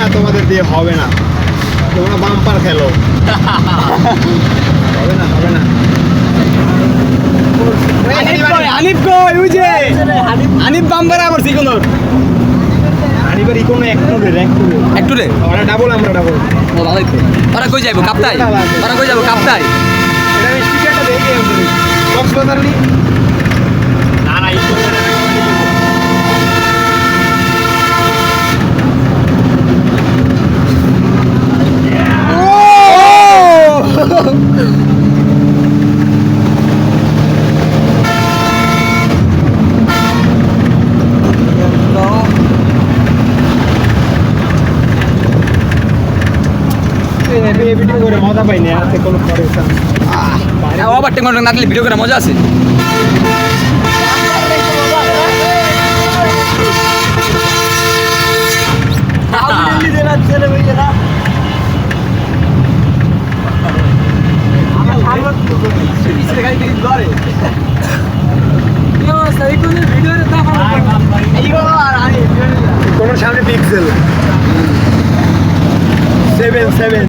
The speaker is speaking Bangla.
না, তোমাদের দিয়ে হবে না, তোমরা বাম্পার খেলো। হবে না, হবে না। হানিফ কই ওই যে হানিফ বাম্বার আবার সিকোনোর আনিবার ইকোনো একটু রে ওরা ডাবল, আমরা ডাবল। ও ভালোই তো ওরা কই যাইবো কাপ্তাই, ওরা কই যাবো কাপ্তাই। এটা আমি টিকেটটা দেখে কক্সবাজার নি না না ভিডিও করে মজা পাইনি, হাতে কোনো পরিবর্তন। ওভারটেক করে না দিলে ভিডিও করে মজা আছে। কোনো সামনে পিক্সেল 7